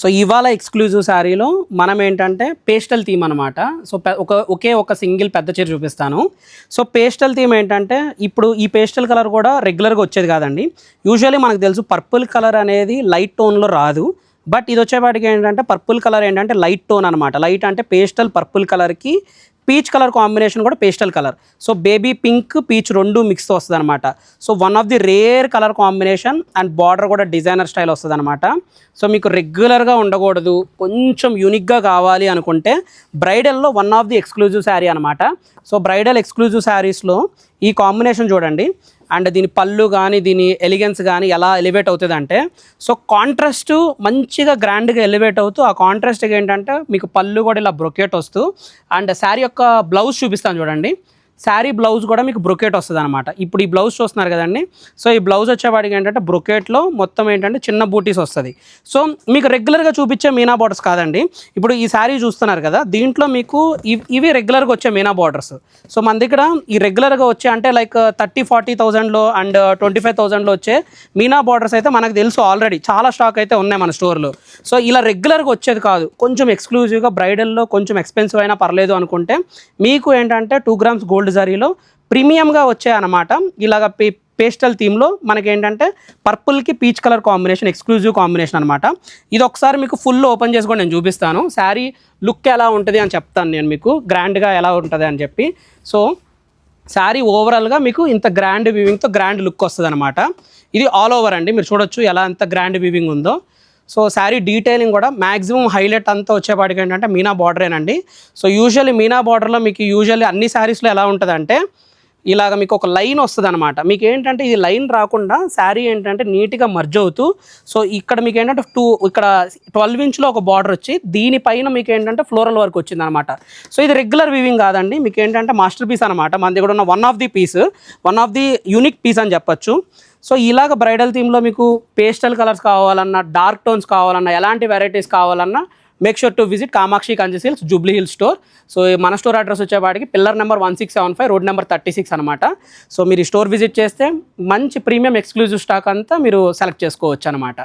So ఇవాళ exclusive శారీలో మనం ఏంటంటే పేస్టల్ థీమ్ అనమాట. సో ఒకే ఒక సింగిల్ పెద్ద చీర చూపిస్తాను. సో పేస్టల్ థీమ్ ఏంటంటే ఇప్పుడు ఈ పేస్టల్ కలర్ కూడా రెగ్యులర్గా వచ్చేది కాదండి. యూజువల్లీ మనకు తెలుసు పర్పుల్ కలర్ అనేది లైట్ టోన్లో రాదు. బట్ ఇది వచ్చేపాటికి ఏంటంటే పర్పుల్ కలర్ ఏంటంటే లైట్ టోన్ అనమాట. లైట్ అంటే పేస్టల్ పర్పుల్ కలర్కి పీచ్ కలర్ కాంబినేషన్ కూడా pastel colour. So baby pink peach రెండు మిక్స్తో వస్తుంది అనమాట. So one of the rare colour combination and border కూడా డిజైనర్ స్టైల్ వస్తుంది అనమాట. సో మీకు రెగ్యులర్గా ఉండకూడదు, కొంచెం యూనిక్గా కావాలి అనుకుంటే బ్రైడల్లో one of the exclusive sari అనమాట. సో బ్రైడల్ ఎక్స్క్లూజివ్ శారీస్లో ఈ కాంబినేషన్ చూడండి. అండ్ దీని పళ్ళు కానీ దీని ఎలిగెన్స్ కానీ ఎలా ఎలివేట్ అవుతుంది అంటే, సో కాంట్రాస్ట్ మంచిగా గ్రాండ్గా ఎలివేట్ అవుతూ ఆ కాంట్రాస్ట్గా ఏంటంటే మీకు పళ్ళు కూడా ఇలా బ్రొకేట్ వస్తూ అండ్ శారీ యొక్క బ్లౌజ్ చూపిస్తాను చూడండి. శారీ బ్లౌజ్ కూడా మీకు బ్రొకేట్ వస్తుంది అనమాట. ఇప్పుడు ఈ బ్లౌజ్ చూస్తున్నారు కదండి. సో ఈ బ్లౌజ్ వచ్చేవాడికి ఏంటంటే బ్రొకేట్లో మొత్తం ఏంటంటే చిన్న బూటీస్ వస్తుంది. సో మీకు రెగ్యులర్గా చూపించే మీనా బార్డర్స్ కాదండి. ఇప్పుడు ఈ శారీ చూస్తున్నారు కదా, దీంట్లో మీకు ఇవి రెగ్యులర్గా వచ్చే మీనా బార్డర్స్. సో మన దగ్గర ఈ రెగ్యులర్గా వచ్చే అంటే లైక్ 30-40,000లో అండ్ 25,000లో వచ్చే మీనా బార్డర్స్ అయితే మనకు తెలుసు ఆల్రెడీ, చాలా స్టాక్ అయితే ఉన్నాయి మన స్టోర్లో. సో ఇలా రెగ్యులర్గా వచ్చేది కాదు, కొంచెం ఎక్స్క్లూజివ్గా బ్రైడల్లో కొంచెం ఎక్స్పెన్సివ్ అయినా పర్లేదు అనుకుంటే మీకు ఏంటంటే 2 grams గోల్డ్ జరీలో ప్రీమియంగా వచ్చాయన్నమాట. ఇలాగ పేస్టల్ థీమ్లో మనకేంటంటే పర్పుల్కి peach colour combination exclusive combination అనమాట. ఇది ఒకసారి మీకు ఫుల్ ఓపెన్ చేసి కూడా నేను చూపిస్తాను. శారీ లుక్ ఎలా ఉంటుంది అని చెప్తాను నేను మీకు, గ్రాండ్గా ఎలా ఉంటుంది అని చెప్పి. సో శారీ ఓవరాల్గా మీకు ఇంత గ్రాండ్ వీవింగ్తో గ్రాండ్ లుక్ వస్తుంది అనమాట. ఇది ఆల్ ఓవర్ అండి, మీరు చూడొచ్చు ఎలా ఎంత గ్రాండ్ వీవింగ్ ఉందో. సో శారీ డీటెయిలింగ్ కూడా మ్యాక్సిమం హైలైట్ అంతా వచ్చేపాటికి ఏంటంటే మీనా బార్డరేనండి. సో యూజువల్లీ మీనా బార్డర్లో మీకు యూజువల్లీ అన్ని శారీస్లో ఎలా ఉంటుందంటే ఇలాగ మీకు ఒక లైన్ వస్తుంది అనమాట. మీకు ఏంటంటే ఇది లైన్ రాకుండా శారీ ఏంటంటే నీట్గా మర్జ్ అవుతూ, సో ఇక్కడ మీకు ఏంటంటే ఇక్కడ 12 inchలో ఒక బార్డర్ వచ్చి దీనిపైన మీకు ఏంటంటే ఫ్లోరల్ వర్క్ వచ్చింది అనమాట. సో ఇది రెగ్యులర్ వీవింగ్ కాదండి, మీకు ఏంటంటే మాస్టర్ పీస్ అనమాట. మన దగ్గర ఉన్న one of the unique piece అని చెప్పచ్చు. సో ఇలాగ బ్రైడల్ థీమ్లో మీకు పేస్టల్ కలర్స్ కావాలన్నా, డార్క్ టోన్స్ కావాలన్నా, ఎలాంటి వెరైటీస్ కావాలన్నా make sure to visit Kamakshi Kanchi Silks, Jubilee Hill store. So మన స్టోర్ అడ్రస్ వచ్చేవాడికి పిల్లర్ నెంబర్ 1675, రోడ్ నెంబర్ 36 అనమాట. సో మీరు ఈ స్టోర్ విజిట్ చేస్తే మంచి ప్రీమియం ఎక్స్క్లూజివ్ స్టాక్ అంతా మీరు సెలెక్ట్ చేసుకోవచ్చు అనమాట.